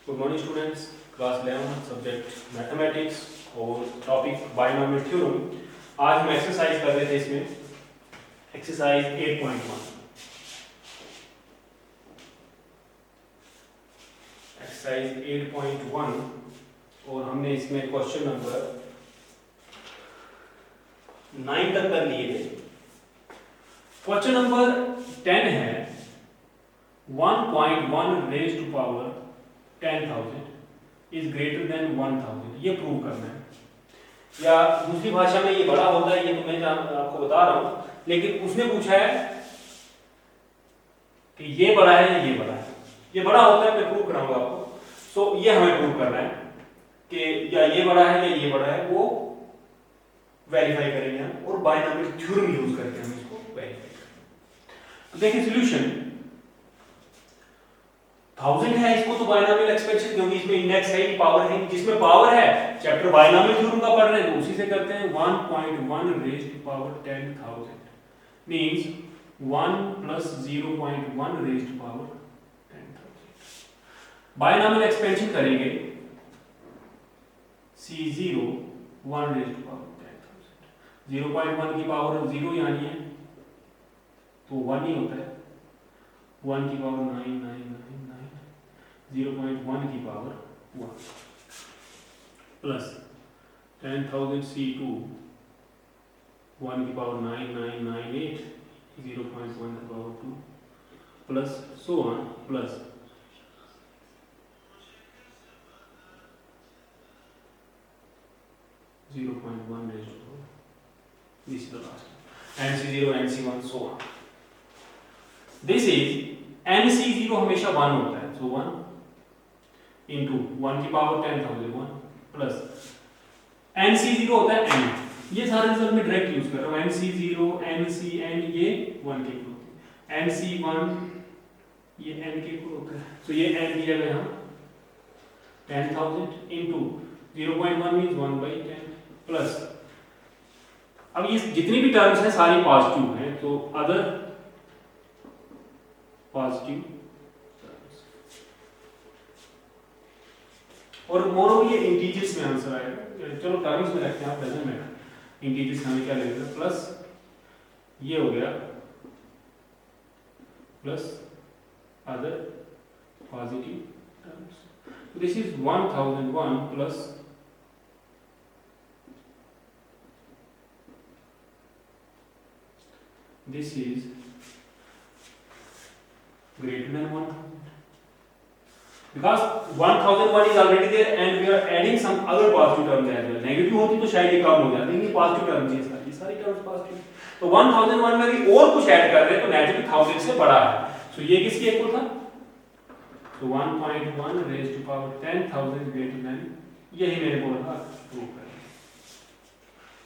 Good morning students, class 11 subject mathematics और topic binomial theorem. आज हम एक्सरसाइज कर रहे थे इसमें एक्सरसाइज 8.1। एक्सरसाइज 8.1 और हमने इसमें क्वेश्चन नंबर 9 तक कर लिए थे। क्वेश्चन नंबर 10 है 1.1 raise to power 10,000 is greater than 1,000। ये प्रूव करना है, या दूसरी भाषा में ये बड़ा होता है, ये तो मैं आपको बता रहा हूं, लेकिन उसने पूछा है कि ये बड़ा है या ये बड़ा है। ये बड़ा होता है, मैं प्रूव कराऊंगा आपको। सो ये हमें प्रूव करना है कि या ये बड़ा है या ये बड़ा है, वो वेरीफाई करेंगे हम, और बायनॉमियल थ्योरम यूज करके हम इसको वेरीफाई करेंगे। तो देखिए सॉल्यूशन 1000 है, इसको तो बायनॉमियल एक्सपेंशन, क्योंकि इसमें इंडेक्स है, पावर है, जिसमें पावर है चैप्टर बायनॉमियल थ्योरम का पढ़ रहे हैं तो उसी से करते हैं। 1.1 raise to power 10,000 means 1 plus 0.1 raise to power 10,000। Binomial expansion करेंगे C0 1 रेज टू पावर 10,000। 0.1 की पावर 0 यानी है तो 1 ही होता है। 1 की पावर 999, 0.1 की पावर 1 प्लस 10,000 C2 1 की पावर 9998, 0.1 की power 2 plus so on plus 0.1 raise to power, this is the last NC0 NC1 so on। this is NC0 हमेशा 1 होता है, so 1 इंटू 1 की पावर 10,000 1 प्लस NC0 होता है n। ये सारे रिजल्ट में डायरेक्ट यूज कर रहा हूँ। NC0 NCn ये 1 के इक्वल होते हैं, NC1 ये n के इक्वल होता है, तो ये n दिया गया यहाँ 10,000 इंटू 0.1 मींस 1/10 प्लस, अब ये जितनी भी टर्म्स हैं सारी पॉजिटिव हैं, तो अदर पॉजिटिव और मोर ये इंटीजर्स में आंसर आएगा। चलो टर्म्स में रखते हैं, आप डजंट मैटर, इंटीजर्स हमें क्या लेंगे, प्लस ये हो गया plus other positive terms. This is 1001 plus this is greater than 1,000 because 1,001 is already there and we are adding some other positive terms as well। Negative होती तो शायद ये कम हो जाती, लेकिन पॉजिटिव टर्म्स ये सारी टर्म्स पॉजिटिव। तो 1,001 में भी और कुछ ऐड कर रहे हैं तो नेचुरली 1000 से बड़ा है, सो ये किसके इक्वल था, तो 1.1 raise to power 10,000 greater than, यही मेरे को था प्रूव करें।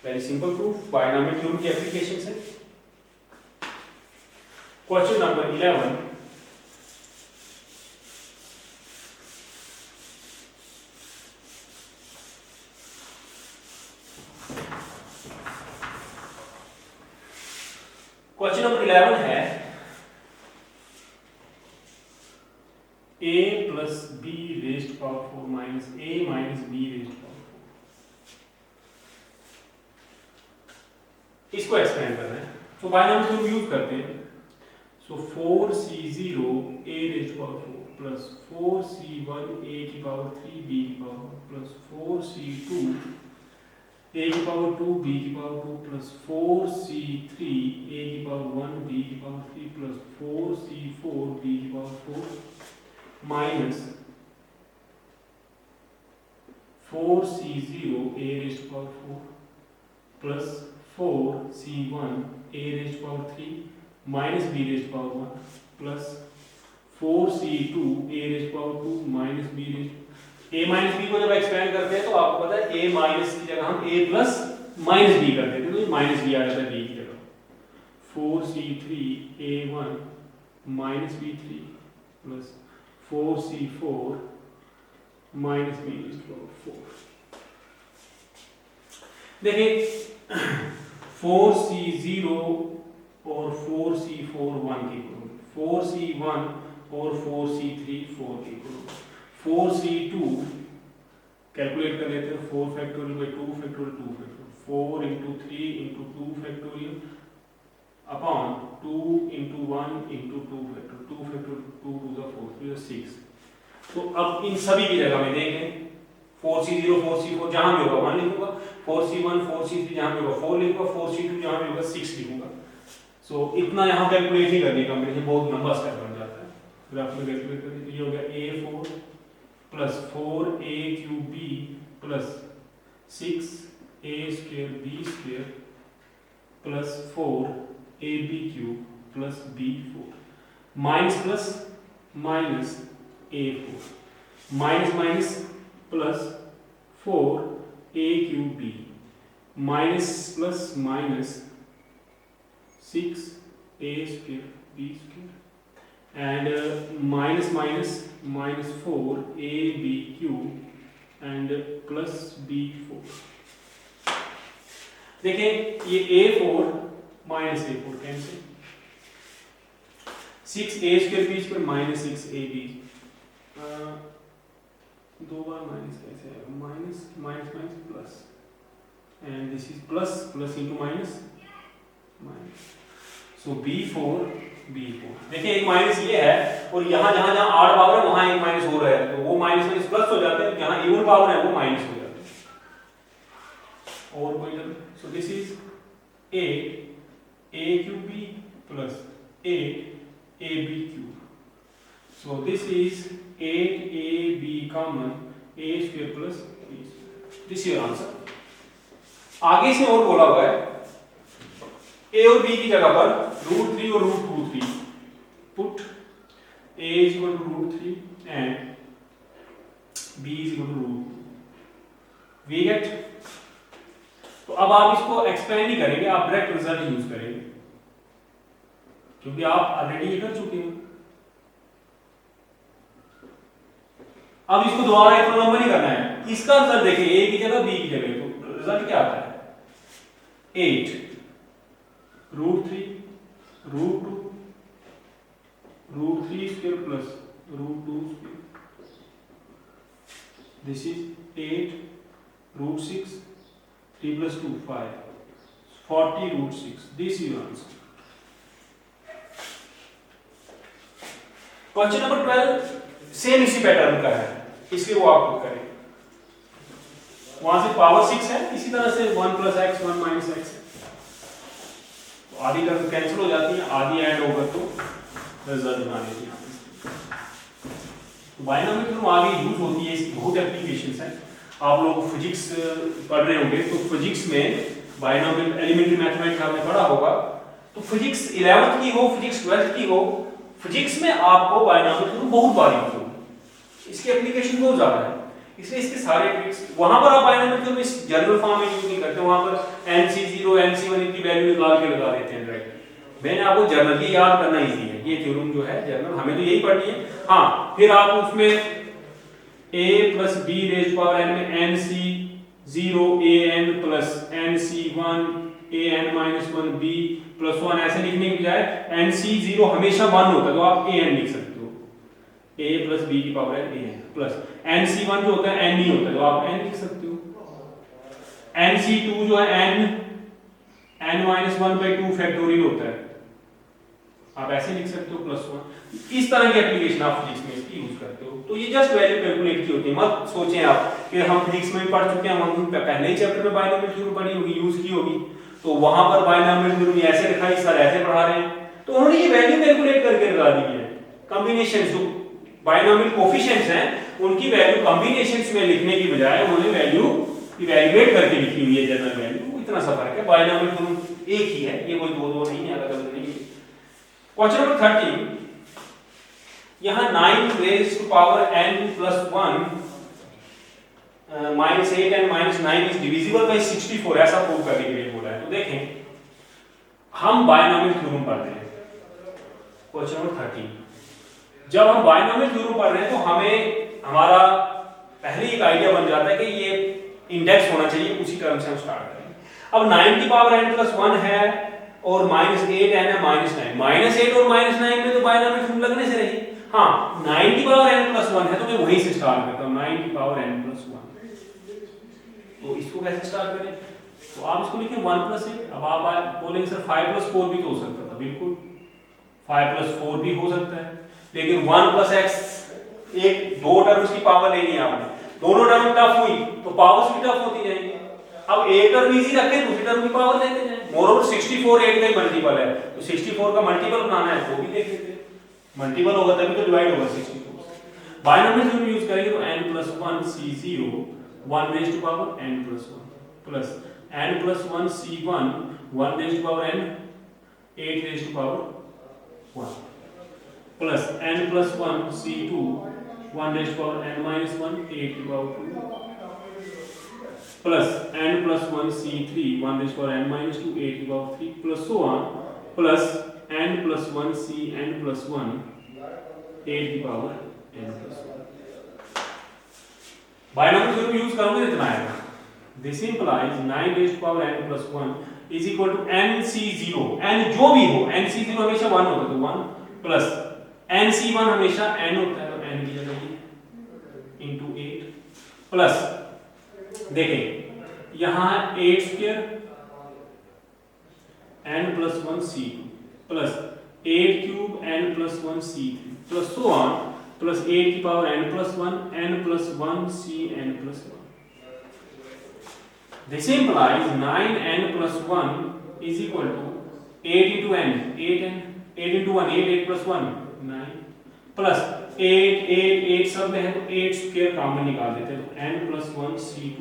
Very simple proof, binomial theorem की एप्लीकेशन से। क्वेश्चन नंबर 11, क्वेश्चन नंबर 11 है a plus b raise to power 4 minus a minus b raise to power 4। इसको एक्सपेंड कर रहे हैं, तो बायनॉमियल थ्योरम यूज करते हैं। So 4C0 a raise to power 4 plus 4C1 a की पावर 3 b की पावर 1 प्लस 4C2 a की पावर 2 b की पावर 2 प्लस 4C3 a की पावर 1 b की पावर 3 प्लस 4C4 b की power 4 minus 4C0 a raise to power 4 plus 4C1 a raise to power 3 minus b raise to power 1 plus 4C2 a raise to power 2 minus b raise, a minus b को जब expand करते हैं तो आपको पता है a minus की जगह हम a प्लस माइनस b कर देते हैं, तो ये माइनस b आ जाता है b की जगह। 4C3 a1 minus b3 plus 4C4 minus b raise to power 4। देखिए 4C0 और 4C4 1 के इक्वल, 4C1 और 4C3 4 के इक्वल, 4c2 कैलकुलेट कर लेते हैं, 4 factorial by 2 factorial 2 factorial, 4 into 3 into 2 factorial upon 2 into 1 into 2 factorial, 2 factorial 2 to the 4 3 6। तो अब इन सभी की जगह में देखें 4c0 4c4 जहां भी होगा 1 लिखूंगा, 4c1 4c3 जहां भी होगा 4 लिखूंगा, 4c2 जहां भी होगा 6 लिखूंगा। सो इतना यहाँ कैलकुलेट ही करने का मेरे बहुत लंबा स्टेप बन जाता है। ग्राफ में कैलकुलेट करें तो ये हो गया a4 plus 4a3b plus 6a square b square plus 4ab³ plus b4 minus plus minus a4 minus minus plus 4a³ minus plus minus 6a square b square and minus minus minus 4ab³ and plus b4। देखें ये a4 minus a4 cancel, 6a square b square minus 6ab, दो बार minus कैसे है, minus minus minus plus and this is plus plus into minus minus. So b4 देखिए एक minus ये है और यहाँ जहाँ जहाँ आड पावर है वहाँ एक माइनस हो रहा है, तो वो माइनस माइनस प्लस हो जाते हैं, जहाँ इवन पावर है वो माइनस हो जाते हैं। और कोई नहीं, so this is 8a³ plus 8ab³। So this is 8ab common a square plus b square, this is answer. आगे से और बोला हुआ है a और b की जगह पर √3 और √2 put a is equal to √3 and b is equal to √2। we get, तो अब आप इसको एक्सपेंड नहीं करेंगे, आप डायरेक्ट रिजल्ट यूज करेंगे क्योंकि आप ऑलरेडी ये कर चुके हैं। अब इसको दोबारा इतना लंबा नहीं करना है, इसका रिजल्ट देखिए a की जगह b की जगह, तो रिजल्ट क्या आता है 8 √3 √2 √3 square plus √2 square, this is 8 √6 3 plus 2 5 40 √6, this is your answer। Question number 12 same इसी पैटर्न का है, इसलिए वो आप करें, वहां से पावर 6 है, इसी तरह से 1 + x 1 - x आधी टर्म कैंसिल हो जाती है, आधी ऐड होकर तो रिजल्ट बना लेती है। तो बायनोमियल थ्योरम आगे यूज होती है, इसकी बहुत एप्लीकेशंस हैं। आप लोग फिजिक्स पढ़ रहे होंगे तो फिजिक्स में बायनोमियल एलिमेंट्री मैथमेटिक्स आपने पढ़ा होगा, तो फिजिक्स 11th की हो फिजिक्स 12th की हो, फिजिक्स में आपको बायनोमियल थ्योरम बहुत बार यूज होगी, इसकी एप्लीकेशन बहुत ज्यादा है, इसलिए इसके सारे ट्रिक्स वहां पर आप बायनोमियल थ्योरम इस जनरल फॉर्म में यूज नहीं करते, वहां पर NC0 NC1 की वैल्यू निकाल के लगा देते हैं डायरेक्ट। मैंने आपको जनरल ये याद करना इजी है, ये थ्योरम जो है जनरल हमें तो यही पढ़नी है। हाँ, फिर आप उसमें a + b⁻n में NC0 an plus NC1 an - 1b + 1 ऐसे लिखने की बजाय NC0 हमेशा 1 होता है तो आप an लिख सकते हो, a + b⁻n an plus NC1 जो होता है n ही होता है तो आप n लिख सकते हो, NC2 जो है n - 1/2 फैक्टोरियल होता है, आप ऐसे लिख सकते हो +1। इस तरह की एप्लीकेशन आप फिजिक्स में इसकी यूज करते हो, तो ये जस्ट वैल्यू कैलकुलेट की होती है। मत सोचें आप कि हम फिजिक्स में भी पढ़ चुके हैं, हम पहले ही चैप्टर में बायनोमियल थ्योरम पढ़ी होगी, यूज की होगी, तो वहां पर बायनोमियल थ्योरम ऐसे लिखा है, सर ऐसे पढ़ा रहे हैं, तो उन्होंने ये वैल्यू कैलकुलेट करके लगा दी है। कॉम्बिनेशन जो बायनोमियल कोफिशिएंट्स हैं उनकी वैल्यू कॉम्बिनेशंस में लिखने की बजाय उन्होंने वैल्यू इवैल्यूएट करके लिखी हुई है जनरल वैल्यू, इतना सा फर्क है। बायनोमियल थ्योरम एक ही है, ये कोई दो नहीं है, अलग-अलग नहीं है। क्वेश्चन नंबर 13, यहां 9 raised to power n + 1 -8 and -9 is divisible by 64 ऐसा प्रूव करने के लिए बोला है। तो देखें हम बायनोमियल थ्योरम पढ़ रहे हैं, क्वेश्चन नंबर 13, जब हम बायनोमियल थ्योरम पढ़ रहे हैं तो हमें हमारा पहले एक आइडिया बन जाता है कि ये इंडेक्स होना चाहिए, उसी टर्म से हम स्टार्ट करेंगे। अब 9 की पावर n + 1 है और -8 n है -9, -8 और -9 में तो बायनोमियल थ्योरम लगने से रही, हाँ 9 की पावर n प्लस 1 है तो मैं वहीं से स्टार्ट करता हूँ 9 की पावर n प्लस 1। तो इसको कैसे स्टार्ट करें? तो आप इसको लिखें 1 प्लस 8। अब आप बोलेंगे सर 5 प्लस 4 भी तो हो सकता था। बिल्कुल 5 प्लस 4 भी हो सकता है, लेकिन 1 प्लस x एक दो टर्म्स की पावर लेनी है आपने, दोनों टर्म टफ हुई तो पावर्स भी टफ होती जाएंगी। अब एक टर्म इजी रखें, दूसरी टर्म की पावर लेते जाएं। मोरओवर 64 8 का ही मल्टीपल है, तो 64 का मल्टीपल बनाना है तो भी देख लेते हैं। मल्टीपल होगा तभी तो डिवाइड होगा 64 से। बायनोमियल थ्योरम यूज करेंगे तो n plus 1 c0 1 raised to power n plus 1 plus n plus 1 c1 1 raised to power n 8 raised to power 1 plus n plus 1 c2 1 raised to power n minus 1 8 to power 2 plus n plus 1 c3 1 raised to power n minus 2 8 to power 3 plus so on plus n plus 1 c n plus 1 8 की पावर n plus 1। Binomial theorem use करोगे तो इतना आएगा। This implies 9 raised to power n plus 1 is equal to nc0, n जो भी हो, nc0 हमेशा 1 होता है तो 1 प्लस nc1 हमेशा n होता है तो n की जगह into 8 प्लस देखें यहाँ 8 square n plus 1 c2 plus 8 cube n plus 1 c3 plus so on plus 8 की पावर n plus 1 n plus 1 c n plus 1। This implies 9n plus 1 is equal to 8 into n 8 into 1 8 8 plus 1 9 plus 8 8 8 सब में है तो 8 square common निकाल देते हैं तो n plus 1 c2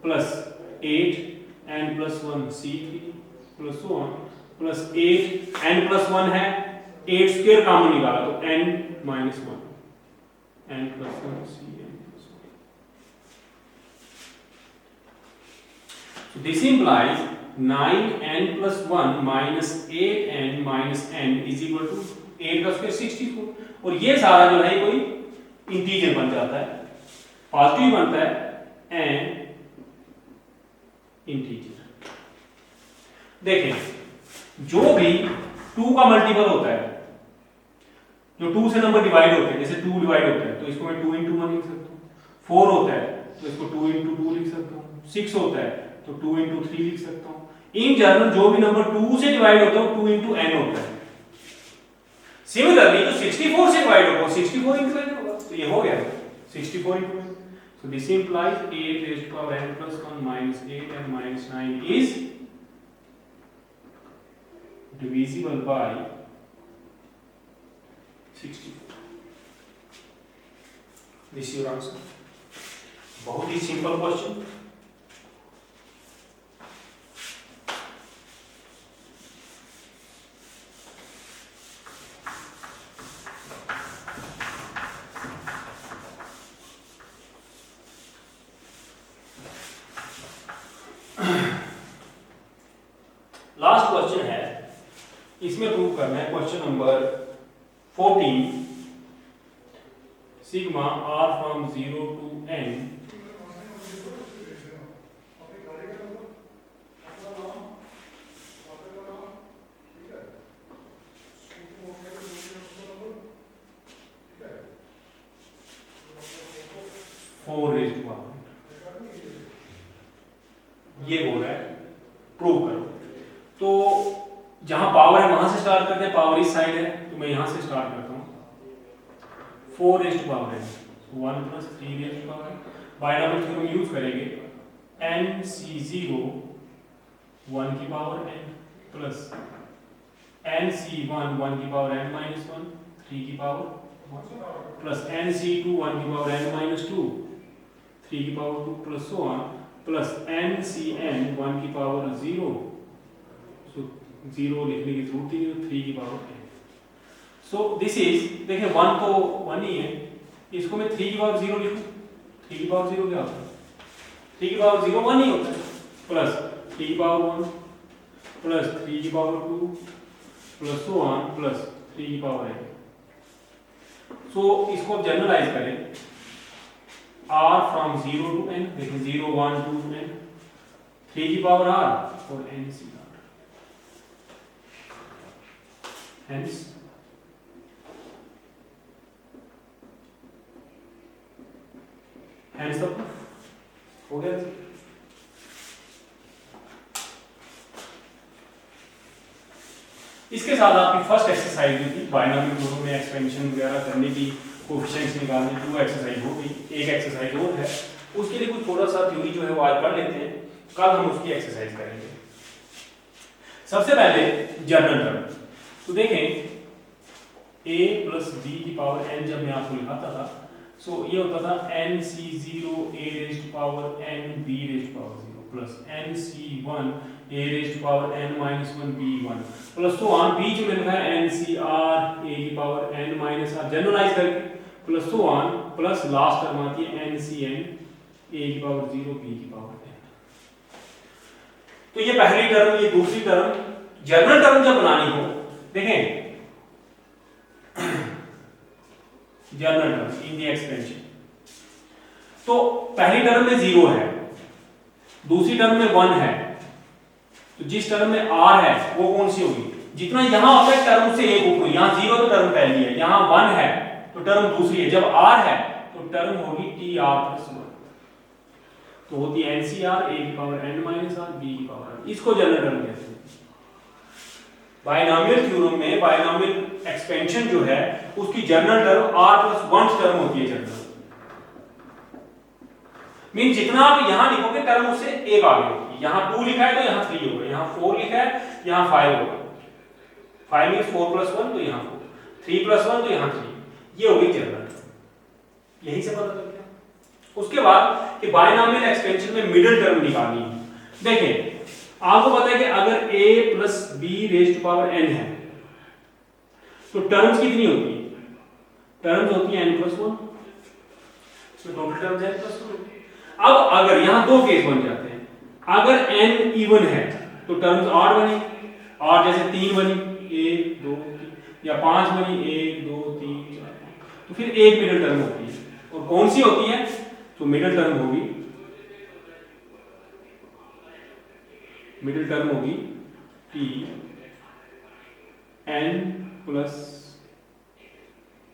plus 8 n plus 1 c3 plus so on plus 8 n plus 1 है 8 square common निकाला तो n minus 1 n plus 1 c n plus 1। So this implies 9n plus 1 minus 8n minus n is equal to 8 का square 64 और ये सारा जो है कोई इंटीजर बन जाता है, पॉजिटिव बनता है एंड इंटीजर। देखें जो भी 2 का मल्टीपल होता है, जो 2 से नंबर डिवाइड होते हैं, जैसे 2 डिवाइड होता है तो इसको मैं 2 into 1 लिख सकता हूँ, 4 होता है तो इसको 2 into 2 लिख सकता हूँ, 6 होता है तो 2 into 3 लिख सकता हूँ। इन जनरल जो भी नंबर 2 से डिवाइड होता है 2 into n होता है। सिमिलरली जो 64 से डिवाइड होगा 64 into n होगा, तो ये हो गया 64 into n। So this implies 8 raised to power n plus 1 minus 8 n minus 9 is divisible by 64। This is your answer। बहुत ही सिंपल क्वेश्चन। लास्ट क्वेश्चन है, इसमें प्रूव करना है question number 14 sigma r from 0 to n four raise to power, ये बोल रहा है प्रूव करो। तो जहां पावर है वहां से स्टार्ट करते हैं, पावर इस साइड है तो मैं यहां से स्टार्ट करता हूं। 4 रेज़ टू पावर है 1 plus 3 raise to power, binomial theorem use करेंगे nc0 1 की पावर n प्लस nc1 1 की पावर n माइनस 1 3 की पावर 1 प्लस nc2 1 की पावर n माइनस 2 3 की power 2 plus so on plus ncn 1 की पावर 0, सो 0 लिखने की जरूरत ही नहीं, 3 की पावर n। सो दिस इज, देखिए 1 तो 1 ही है, इसको मैं 3 की पावर 0 लिखूं, 3 की पावर 0 क्या होता है, 3 की पावर 0 1 ही होता है, प्लस 3 की पावर 1 प्लस 3 की power 2 plus so on plus 3 की पावर n। सो इसको आप जनरलाइज करें, r from 0 to n, देखिए 0 1 2 n, 3 की पावर r और n c r, hence hands up. हो गया। इसके साथ आपकी फर्स्ट एक्सरसाइज जो थी बायनॉमियल थ्योरम में एक्सपेंशन वगैरह करने की, कोएफिशिएंट्स निकालने की, वो एक्सरसाइज हो गई। एक एक्सरसाइज और है, उसके लिए कुछ थोड़ा सा थ्योरी जो है वो आज पढ़ लेते हैं, कल हम उसकी एक्सरसाइज करेंगे। सबसे पहले जनरल टर्म तो देखें, a प्लस बी की पावर n जब मैं आपको लिखाता था, सो ये होता था nc0 a raised power n b raised power 0 plus nc1 a raised power n minus 1 b1 plus so on b जो मैंने लिखा है ncr a की पावर n माइनस r जनरलाइज करके plus so on plus last term आती है ncn a की पावर 0 b की पावर n। तो ये पहली टर्म, ये दूसरी टर्म। जनरल टर्म जब बनानी हो, देखें general term in the expansion, तो पहली टर्म में 0 है, दूसरी टर्म में 1 है, तो जिस टर्म में r है वो कौन सी होगी? जितना यहां होता है टर्म से एक ऊपर, यहां 0 तो टर्म पहली है, यहां 1 है तो टर्म दूसरी है। जब r है तो टर्म होगी tr प्लस 1, तो होती है ncr a की पावर n माइनस r b की पावर n। इसको जनरल टर्म कहते हैं। बायनॉमियल थ्योरम में बायनॉमियल एक्सपेंशन जो है उसकी general term r plus 1 term होती है। जनरल मीन जितना आप यहां लिखोगे टर्म उससे एक आगे होगी। यहां 2 लिखा है तो यहां 3 होगा, यहां 4 लिखा है यहां 5 होगा। 5 मींस 4 प्लस 1 तो यहां 4, 3 प्लस 1 तो यहां 3। ये हो गई जनरल टर्म। यही से पता चल गया। उसके बाद कि बायनॉमियल एक्सपेंशन में मिडिल टर्म निकालनी है। देखें आपको पता है कि अगर a plus B raised to power n है तो टर्म्स कितनी होती है? टर्म्स होती है n प्लस 1, इसमें टोटल टर्म्स n प्लस 1। अब अगर यहां दो केस बन जाते हैं, अगर n इवन है तो टर्म्स ऑड बनेगी, ऑड जैसे 3 बनी 1 2 3, या 5 बनी 1 2 3 4 5, तो फिर एक मिडिल टर्म होती है। और कौन सी होती है? तो मिडिल टर्म होगी t n plus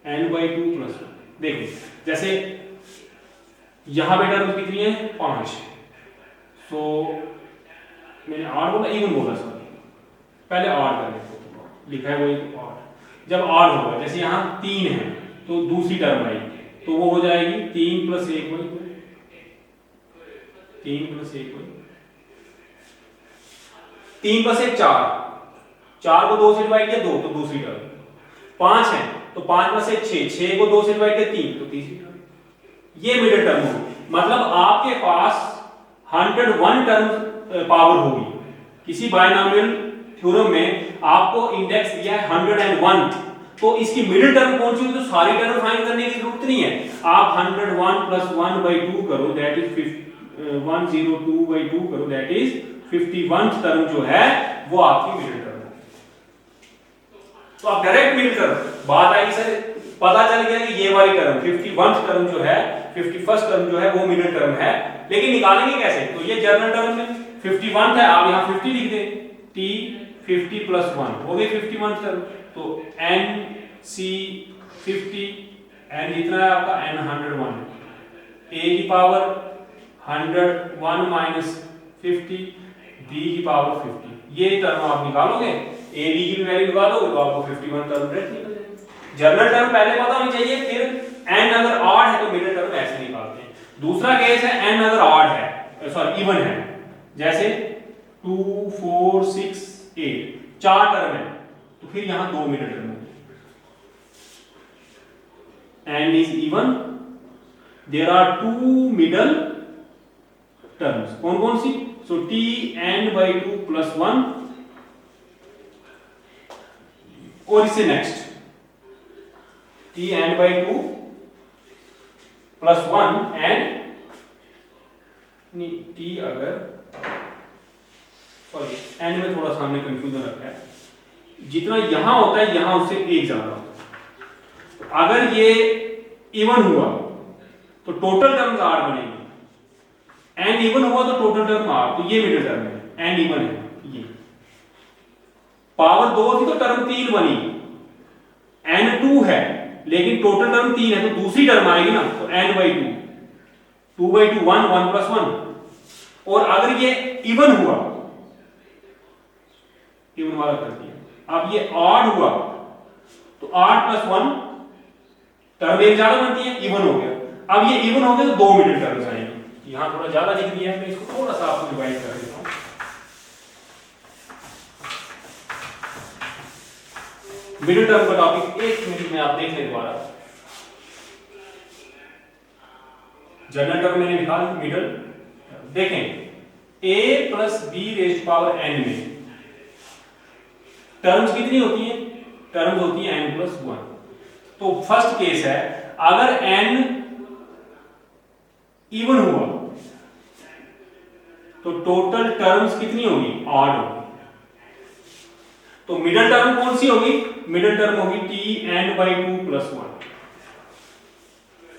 n/2 plus 1। देखिए जैसे यहां पे टर्म कितनी है? 5। सो मैंने 8 बोला, इवन बोला, सॉरी पहले 8 कर लेते हैं, लिखा है वही 8। जब 8 होगा, जैसे यहां 3 है तो दूसरी टर्म आएगी तो वो हो जाएगी 3 प्लस 1 वही 3 प्लस 1 वही 3 प्लस 1 4, 4 को 2 से डिवाइड किया 2 तो दूसरी टर्म। 5 है तो 5 प्लस 1 6, 6 को 2 से डिवाइड किया 3 तो तीसरी टर्म। ये मिडिल टर्म होगी। मतलब आपके पास 101 टर्म पावर होगी। किसी बायनॉमियल थ्योरम में आपको इंडेक्स दिया है 101, तो इसकी मिडिल टर्म कौन सी होगी? तो सारी टर्म फाइंड करने की जरूरत नहीं है। आप 101 प्लस 1/2 करो, दैट इज 102/2 करो, दैट इज 51 टर्म जो है वो आपकी मिडिल टर्म है। तो आप डायरेक्ट मिडिल टर्म, बात आई सर पता चल गया कि ये वाली टर्म 51 टर्म जो है, 51st टर्म जो है वो मिडिल टर्म है, लेकिन निकालेंगे कैसे? तो ये जनरल टर्म में 51 है, आप यहां 50 लिख दें, t 50 प्लस 1 हो गई 51 टर्म। तो n c 50, n इतना है आपका, n 101, a की पावर 101 माइनस 50, b की पावर 50। ये टर्म आप निकालोगे, a b की वैल्यू निकालोगे तो आपको 51 टर्म डायरेक्ट निकल जाएगी। जनरल टर्म पहले पता होनी चाहिए, फिर n अगर ऑड है तो मिडिल टर्म ऐसे निकालते हैं। दूसरा केस है n अगर ऑड है, सॉरी इवन है, जैसे 2 4 6 8 4 टर्म है तो फिर यहां 2 मिडिल टर्म होंगे। n is even, there are 2 middle terms। कौन कौन सी? so t n/2 प्लस 1, और इससे next t n/2 plus 1 and नहीं t अगर, सॉरी n में थोड़ा सामने कंफ्यूजन रखा है, जितना यहां होता है यहां उससे एक ज्यादा होता है। अगर ये इवन हुआ तो टोटल टर्म्स 8 बनेगी, n इवन हुआ तो टोटल टर्म 8, तो ये मिडिल टर्म है, n इवन है। ये पावर 2 थी तो टर्म 3 बनी, n 2 है लेकिन टोटल टर्म 3 है तो दूसरी टर्म आएगी ना, तो n/2 2/2 1 1 + 1। और अगर ये इवन हुआ, इवन वाला कर दिया, अब ये ऑड हुआ तो 8 + 1 टर्म एक ज्यादा बनती है, इवन हो गया। अब ये इवन हो गया तो 2 मिडिल टर्म्स आएंगे। यहां थोड़ा ज्यादा लिख दिया है, मैं इसको थोड़ा सा आपको डिवाइड कर देता हूं। मिडिल टर्म का टॉपिक 1 मिनट में आप देख लें दोबारा। जनरल टर्म मैंने लिखा मिडिल। देखें a + b⁻n में टर्म्स कितनी होती है? टर्म्स होती है n + 1। तो फर्स्ट केस है, अगर n इवन हुआ तो टोटल टर्म्स कितनी होगी? ऑड होगी। तो मिडिल टर्म कौन सी होगी? मिडिल टर्म होगी tn/2 + 1।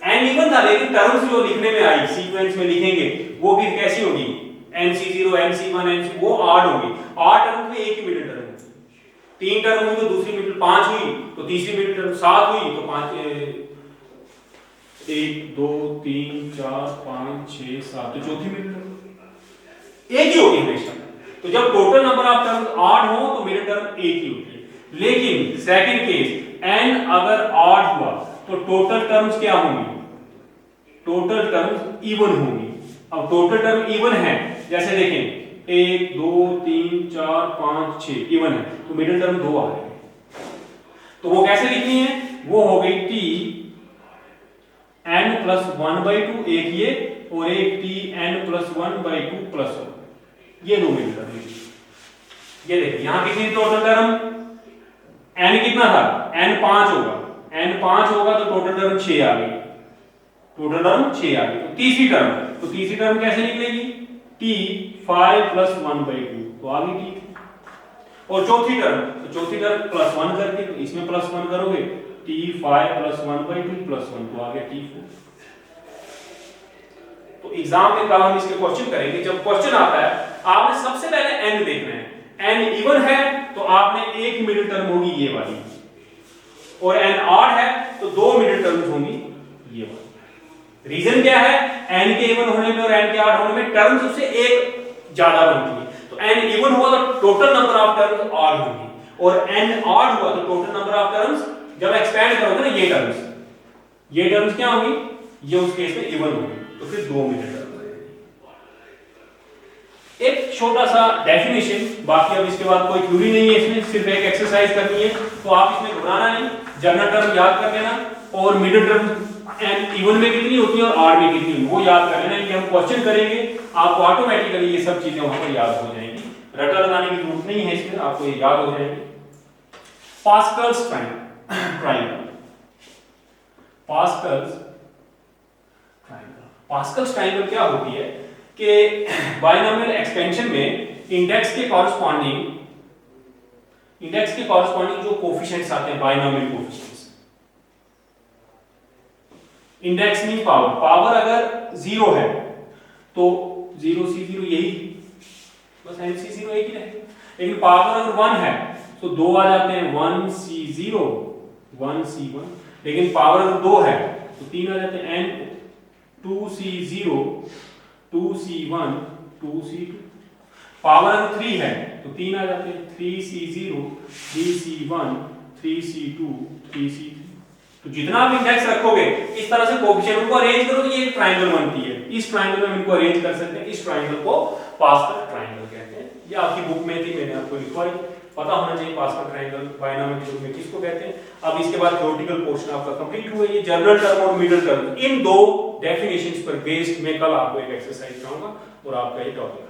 n इवन था लेकिन टर्म्स जो लिखने में आई, सीक्वेंस में लिखेंगे, वो भी कैसी होगी? nc0 nc1 nc, वो ऑड होगी। ऑड टर्म में एक ही मिडिल टर्म होगी। 3 टर्म हुई तो दूसरी मिडिल 5 हुई, तो तीसरी मिडिल टर्म 7 हुई, तो 5 1 2 3 4 5 6 7, तो चौथी मिडिल टर्म एक ही होगी हमेशा। तो जब total number of terms odd हो तो मिडिल टर्म एक ही होती है। लेकिन सेकंड केस, n अगर ऑड हुआ तो टोटल टर्म्स क्या होंगी? टोटल टर्म्स इवन होंगी। अब टोटल टर्म इवन है, जैसे देखें 1 2 3 4 5 6 इवन है, तो मिडिल टर्म 2 आ रहे हैं। तो वो कैसे लिखनी है? वो हो गई t n + 1/2, एक ये और एक t n + 1/2 + 1, ये दो मिडिल टर्म। ये देखिए यहां कितनी टोटल टर्म? n कितना था? n 5 होगा, n 5 होगा तो टोटल टर्म 6 आ गई, टोटल टर्म 6 आ गई। तो तीसरी टर्म, तो तीसरी टर्म कैसे निकलेगी? t 5 + 1/2, तो आ गई t। और चौथी टर्म, तो चौथी टर्म +1 करके, तो इसमें +1 करोगे, t 5 + 1/2 + 1, तो आ गया t4। तो एग्जाम में कल हम इसके क्वेश्चन करेंगे। जब क्वेश्चन आता है, आपने सबसे पहले n देखना है। n इवन है तो आपने एक मिडिल टर्म होगी ये वाली, और n ऑड है तो 2 मिडिल टर्म्स होंगी ये वाली। रीजन क्या है? n के इवन होने में और n के ऑड होने में टर्म्स उससे एक ज्यादा बनती है। तो n इवन हुआ तो total number of terms odd होंगी, और n ऑड हुआ तो टोटल नंबर ऑफ टर्म्स, जब एक्सपेंड करोगे ना ये टर्म्स क्या होंगी? ये उस केस में इवन होंगी, तो फिर 2 मिडिल टर्म्स। एक छोटा सा डेफिनेशन, बाकी अब इसके बाद कोई थ्योरी नहीं है इसमें, सिर्फ एक एक्सरसाइज करनी है। तो आप इसमें घबराना नहीं, जनरल टर्म याद कर लेना, और मिडिल टर्म एंड इवन में कितनी होती है और ऑड में कितनी होती है वो याद कर लेना। ये हम क्वेश्चन करेंगे, आपको ऑटोमेटिकली ये सब चीजें वहां पर याद हो जाएंगी, रटा लगाने की जरूरत नहीं है इसमें, आपको ये याद हो जाएंगे। पास्कल्स ट्रायंगल, पास्कल्स ट्रायंगल क्या होती है कि बायनॉमियल एक्सपेंशन में इंडेक्स के कॉरस्पॉन्डिंग जो कोफिशिएंट्स आते हैं, binomial coefficients, index mean power अगर 0 है तो 0 C0 यही, बस NC0 एक ही रहे। लेकिन पावर अगर 1 है तो 2 आ जाते हैं, 1 C0 1 C1। लेकिन पावर अगर 2 है तो 3 आ जाते हैं, N 2 C0 2 C1 2 C2। Power अगर 3 है तो 3 आ जाते हैं, 3 C0 3 C1 3 C2 3 C3। तो जितना आप इंडेक्स रखोगे इस तरह से कोफिशिएंट उनको अरेंज करो तो ये एक ट्रायंगल बनती है। इस ट्रायंगल में हम इनको अरेंज कर सकते हैं, इस ट्रायंगल को पास्कल ट्रायंगल कहते हैं। ये आपकी बुक में थी, मैंने आपको लिखवाई, पता होना चाहिए पास्कल ट्रायंगल बायनॉमियल के रूप में किसको कहते हैं। अब इसके बाद थ्योरेटिकल पोर्शन आपका कंप्लीट हुआ। ये जनरल टर्म और मिडिल टर्म, इन दो डेफिनेशंस पर बेस्ड मैं कल आपको एक एक्सरसाइज कराऊंगा और आपका ये टॉपिक